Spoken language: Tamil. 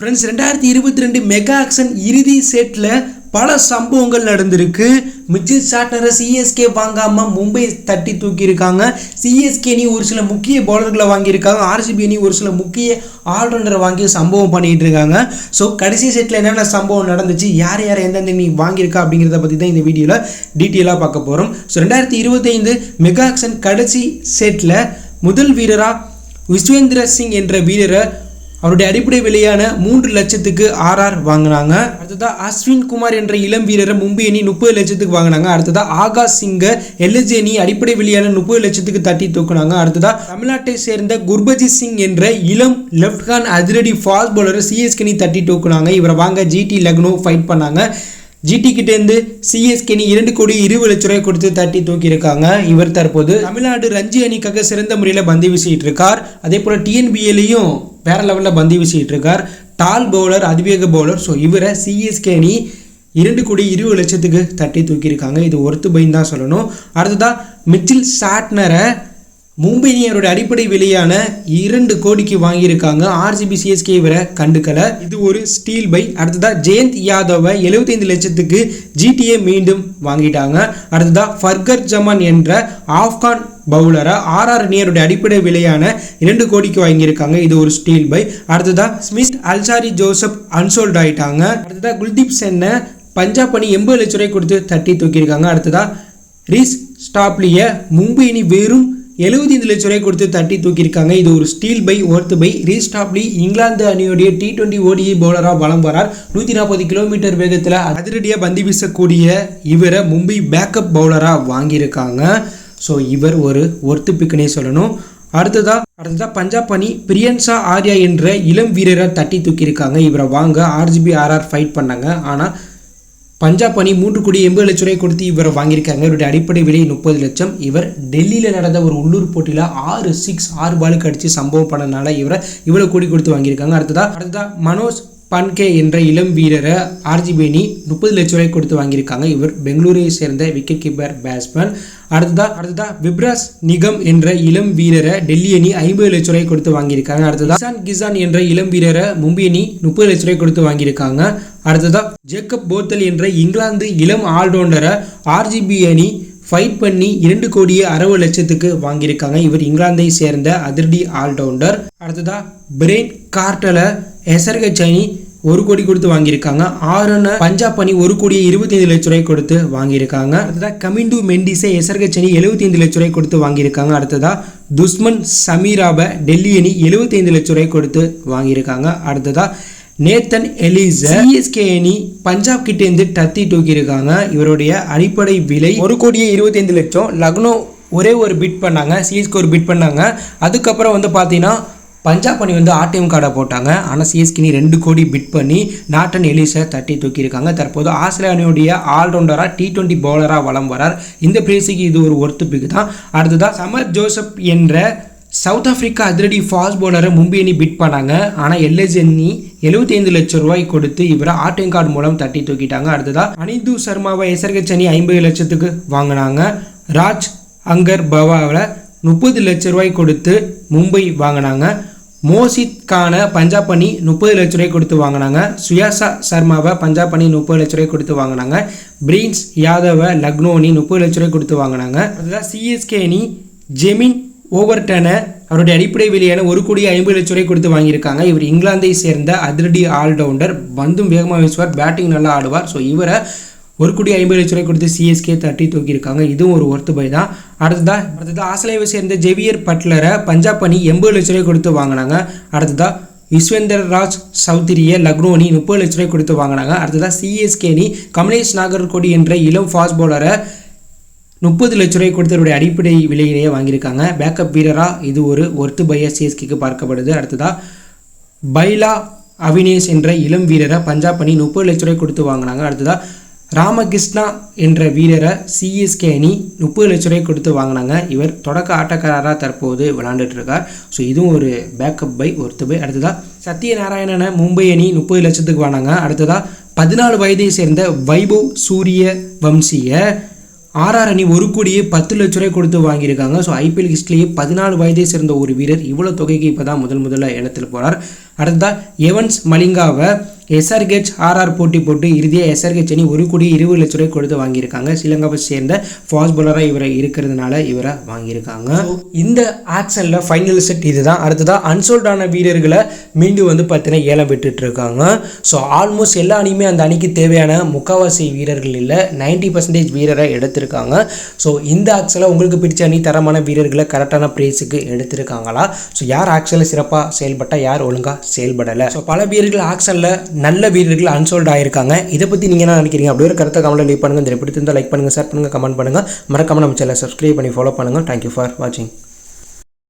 ஃப்ரெண்ட்ஸ் 2022 மெகா ஆக்ஷன் இறுதி செட்டில் பல சம்பவங்கள் நடந்திருக்கு. மிச்சல் சாட்னரை சிஎஸ்கே வாங்காமல் மும்பை தட்டி தூக்கியிருக்காங்க. சிஎஸ்கே அணி ஒரு சில முக்கிய பவுலர்களை வாங்கியிருக்காங்க. ஆர்சிபி அணி ஒரு சில முக்கிய ஆல்ரவுண்டரை வாங்கி சம்பவம் பண்ணிகிட்டு இருக்காங்க. ஸோ கடைசி செட்டில் என்னென்ன சம்பவம் நடந்துச்சு, யார் யார் எந்தெந்த அணி வாங்கியிருக்கா அப்படிங்கிறத பற்றி தான் இந்த வீடியோவில் டீட்டெயிலாக பார்க்க போகிறோம். ஸோ 2025 மெகா ஆக்ஷன் கடைசி செட்டில் முதல் வீரராக விஸ்வேந்திர சிங் என்ற வீரரை அவருடைய அடிப்படை விலையான 3 லட்சத்துக்கு RR வாங்கினாங்க. அடுத்ததாக அஸ்வின் குமார் என்ற இளம் வீரரை மும்பை அணி 30 லட்சத்துக்கு வாங்கினாங்க. அடுத்ததாக ஆகாஷ் சிங்கை LSG அணி அடிப்படை விலையான 30 லட்சத்துக்கு தட்டி தூக்குனாங்க. அடுத்ததாக தமிழ்நாட்டை சேர்ந்த குர்பஜித் சிங் என்ற இளம் லெஃப்ட் ஹேண்ட் அதிரடி ஃபாஸ்ட் பவுலரை சிஎஸ்கே அணி தட்டி தூக்குனாங்க. இவரை வாங்க GT லக்னோ ஃபைட் பண்ணாங்க. GT கிட்டேருந்து சிஎஸ்கே அணி 2 கோடி 20 லட்ச ரூபாய் கொடுத்து தட்டி தூக்கியிருக்காங்க. இவர் தற்போது தமிழ்நாடு ரஞ்சி அணிக்காக சிறந்த முறையில் பந்து வீசிட்டு இருக்கார். அதே போல் TNBAலையும் வேற லெவலில் பந்து வீசிட்டு இருக்கார். டால் பவுலர், அதிவேக பவுலர். ஸோ இவரை சிஎஸ்கே அணி 2 கோடி 20 லட்சத்துக்கு தட்டி தூக்கியிருக்காங்க. இது ஒர்த்து பைன்னு தான் சொல்லணும். அடுத்ததாக மிச்சல் சாட்னரை மும்பை அணி அவருடைய அடிப்படை விலையான 2 கோடிக்கு வாங்கியிருக்காங்க. ஆர்சிபி சிஎஸ்கே இவரை கண்டுக்கலை. இது ஒரு ஸ்டீல் பை. அடுத்ததாக ஜெயந்த் யாதவை 75 லட்சத்துக்கு GTA மீண்டும் வாங்கிட்டாங்க. அடுத்ததாக ஃபர்கர் ஜமான் என்ற ஆப்கான் பவுலரை RR அணியருடைய அடிப்படை விலையான 2 கோடிக்கு வாங்கியிருக்காங்க. இது ஒரு ஸ்டீல் பை. அடுத்ததாக ஸ்மித் அல்சாரி ஜோசப் அன்சோல்ட் ஆகிட்டாங்க. அடுத்ததாக குல்தீப் சென்னை பஞ்சாப் அணி 80 லட்ச ரூபாய் கொடுத்து தட்டி தூக்கியிருக்காங்க. அடுத்ததாக ரீஸ் ஸ்டாப்லியை மும்பை அணி வெறும் 75 லட்ச ரூபாய் கொடுத்து தட்டி தூக்கியிருக்காங்க. இது ஒரு ஸ்டீல் பை, ஒர்த்து பை. ரீஸ்டாப்லி இங்கிலாந்து அணியுடைய T20 ODI பவுலராக வலம் வரார். 140 கிலோமீட்டர் வேகத்தில் அதிரடியாக பந்து வீசக்கூடிய இவரை மும்பை பேக்கப் பவுலராக வாங்கியிருக்காங்க. ஸோ இவர் ஒரு ஒர்த்து பிக்குனே சொல்லணும். அடுத்ததா பஞ்சாப் அணி பிரியன்சா ஆர்யா என்ற இளம் வீரரை தட்டி தூக்கியிருக்காங்க. இவரை வாங்க RGB RR ஃபைட் பண்ணாங்க. ஆனால் பஞ்சாப் அணி 3 கோடி 80 லட்ச ரூபாய் கொடுத்து இவரை வாங்கியிருக்காங்க. இவருடைய அடிப்படை விலை 30 லட்சம். இவர் டெல்லியில் நடந்த ஒரு உள்ளூர் போட்டியில் 6 பாலுக்கு அடித்து சம்பவம் பண்ணனால இவரை இவ்வளோ கோடி கொடுத்து வாங்கியிருக்காங்க. அடுத்ததா மனோஜ் பன்கே என்ற இளம் வீரரை RGB அணி 30 லட்ச ரூபாய் கொடுத்து வாங்கியிருக்காங்க. இவர் பெங்களூரை சேர்ந்த விக்கெட் கீப்பர் பேட்ஸ்மேன். அடுத்ததா விப்ராஸ் நிகம் என்ற இளம் வீரரை டெல்லி அணி 50 லட்ச ரூபாய் கொடுத்து வாங்கியிருக்காங்க. அடுத்ததா கிசான் என்ற இளம் வீரரை மும்பை அணி 30 லட்ச ரூபாய் கொடுத்து வாங்கியிருக்காங்க. அடுத்ததா ஜேக்கப் போத்தல் என்ற இங்கிலாந்து இளம் ஆல்ரவுண்டரை RGB அணி ஃபைட் பண்ணி 2 கோடி 60 லட்சத்துக்கு வாங்கியிருக்காங்க. இவர் இங்கிலாந்தை சேர்ந்த அதிரடி ஆல்ரவுண்டர். அடுத்ததா பிரெயின் கார்டலை SRH அணி 1 கோடி கொடுத்து வாங்கியிருக்காங்க. பஞ்சாப் அணி 1 கோடி 25 லட்ச ரூபாய் கொடுத்து வாங்கியிருக்காங்க. அடுத்ததாக கமிண்டு மெண்டிஸை SRH அணி 75 லட்ச ரூபாய் கொடுத்து வாங்கியிருக்காங்க. அடுத்ததா துஷ்மன் சமீராவை டெல்லி அணி 75 லட்ச ரூபாய் கொடுத்து வாங்கியிருக்காங்க. அடுத்ததா நேத்தன் எலிசா சிஎஸ்கே அணி பஞ்சாப் கிட்டேருந்து தட்டி தூக்கியிருக்காங்க. இவருடைய அடிப்படை விலை 1 கோடி 25 லட்சம். லக்னோ ஒரே ஒரு பிட் பண்ணாங்க, சிஎஸ்கே ஒரு பிட் பண்ணாங்க. அதுக்கப்புறம் பார்த்தீங்கன்னா பஞ்சாப் அணி ATM கார்டை போட்டாங்க. ஆனால் சிஎஸ்கே அணி 2 கோடி பிட் பண்ணி நாட்டன் எலிசா தட்டி தூக்கியிருக்காங்க. தற்போது ஆஸ்திரேலியா அணியுடைய ஆல்ரவுண்டராக T20 பவுலராக வலம் வரார். இந்த பிரைஸுக்கு இது ஒரு ஒர்த்து பிக் தான். அடுத்ததாக சமர் ஜோசப் என்ற சவுத் ஆப்பிரிக்கா அதிரடி ஃபாஸ்ட் பவுலரை மும்பை அணி பிட் பண்ணாங்க. ஆனால் LSG அணி 75 லட்சம் ரூபாய் கொடுத்து இவரை ATM கார்டு மூலம் தட்டி தூக்கிட்டாங்க. அடுத்ததாக அனிது சர்மாவை SRH அணி 50 லட்சத்துக்கு வாங்கினாங்க. ராஜ் அங்கர் பவாவில் 30 லட்ச ரூபாய் கொடுத்து மும்பை வாங்கினாங்க. மோசித் கானை பஞ்சாப் அணி 30 லட்ச ரூபாய் கொடுத்து வாங்கினாங்க. சுயாசா சர்மாவை பஞ்சாப் அணி 30 லட்ச ரூபாய் கொடுத்து வாங்கினாங்க. பிரின்ஸ் யாதவை லக்னோ அணி 30 லட்ச ரூபாய் கொடுத்து வாங்கினாங்க. அதுதான் சிஎஸ்கே அணி ஜெமின் ஓவர்டனை அவருடைய அடிப்படை விலையான 1 கோடி 50 லட்ச ரூபாய் கொடுத்து வாங்கியிருக்காங்க. இவர் இங்கிலாந்தை சேர்ந்த அதிரடி ஆல்ரவுண்டர். பந்தும் வேகமாக வீசுவார், பேட்டிங் நல்லா ஆடுவார். ஸோ இவரை 1 கோடி 50 லட்ச ரூபாய் கொடுத்து சிஎஸ்கே தட்டி தூக்கியிருக்காங்க. இதுவும் ஒரு ஒர்த்து பை தான். அடுத்ததா ஆஸ்திரேலியாவை சேர்ந்த ஜேவியர் பட்லரை பஞ்சாப் அணி 80 லட்ச ரூபாய் கொடுத்து வாங்கினாங்க. அடுத்ததா விஸ்வேந்தர் ராஜ் சௌத்ரியை லக்னோ அணி 30 லட்ச ரூபாய் கொடுத்து வாங்கினாங்க. அடுத்ததா சிஎஸ்கே அணி கமலேஷ் நாகர்கோடி என்ற இளம் ஃபாஸ்ட் பவுலரை 30 லட்ச ரூபாய் கொடுத்தவருடைய அடிப்படை விலையிலேயே வாங்கியிருக்காங்க. பேக்கப் வீரராக இது ஒரு ஒர்த்து பையாக சிஎஸ்கேக்கு பார்க்கப்படுது. அடுத்ததாக பைலா அவினேஷ் என்ற இளம் வீரரை பஞ்சாப் அணி 30 லட்ச ரூபாய் கொடுத்து வாங்கினாங்க. அடுத்ததாக ராமகிருஷ்ணா என்ற வீரரை சிஎஸ்கே அணி 30 லட்ச ரூபாய் கொடுத்து வாங்கினாங்க. இவர் தொடக்க ஆட்டக்காரராக தற்போது விளையாண்டுட்டு இருக்கார். ஸோ இதுவும் ஒரு பேக்கப் பை, ஒர்த்து பை. அடுத்ததாக சத்யநாராயணனை மும்பை அணி 30 லட்சத்துக்கு வாங்கினாங்க. அடுத்ததாக 14 வயதை சேர்ந்த வைபவ் சூரிய வம்சியை ஆர்ஆர் அணி 1 கோடியே 10 லட்ச ரூபாய் கொடுத்து வாங்கியிருக்காங்க. ஸோ ஐபிஎல் ஹிஸ்ட்ரியே 14 வயதை சேர்ந்த ஒரு வீரர் இவ்வளோ தொகைக்கு இப்போ தான் முதல்ல இடத்துல போகிறார். அடுத்ததாக எவன்ஸ் மலிங்காவை எஸ்ஆர்ஹெச் ஆர்ஆர் போட்டி போட்டு இறுதியாக எஸ்ஆர்ஹெச் அணி 1 கோடி 20 லட்ச ரூபாய் கொடுத்து வாங்கியிருக்காங்க. ஸ்ரீலங்காவை சேர்ந்த ஃபாஸ்ட் பாலராக இவரை இருக்கிறதுனால இவரை வாங்கியிருக்காங்க. இந்த ஆக்ஷனில் ஃபைனல் செட் இதுதான். அடுத்ததாக அன்சோல்டான வீரர்களை மீண்டும் பார்த்தீங்கன்னா ஏலம் விட்டுட்டு இருக்காங்க. ஸோ ஆல்மோஸ்ட் எல்லா அணியுமே அந்த அணிக்கு தேவையான முக்கால்வாசி வீரர்கள் இல்லை, 90% வீரரை எடுத்திருக்காங்க. ஸோ இந்த ஆக்ஷனில் உங்களுக்கு பிடிச்ச அணி தரமான வீரர்களை கரெக்டான ப்ரைஸுக்கு எடுத்திருக்காங்களா? ஸோ யார் ஆக்ஷனில் சிறப்பாக செயல்பட்டால் யார் ஒழுங்காக செயல்படலை? ஸோ பல வீரர்கள் ஆக்ஷனில் நல்ல வீரர்கள் அன்சோல்ட் ஆயிருக்காங்க. இதை பற்றி நீங்கள் என்ன நினைக்கிறீங்க? அப்படி ஒரு கருத்தை கமெண்ட்ல லீவ் பண்ணுங்கள். இந்த எப்படி இருந்தால் லைக் பண்ணுங்கள், ஷேர் பண்ணுங்கள், கமெண்ட் பண்ணுங்கள். மறக்காம நம்ம சேனலை சப்ஸ்கிரைப் பண்ணி ஃபாலோ பண்ணுங்கள். தேங்க்யூ ஃபார் வாட்சிங்.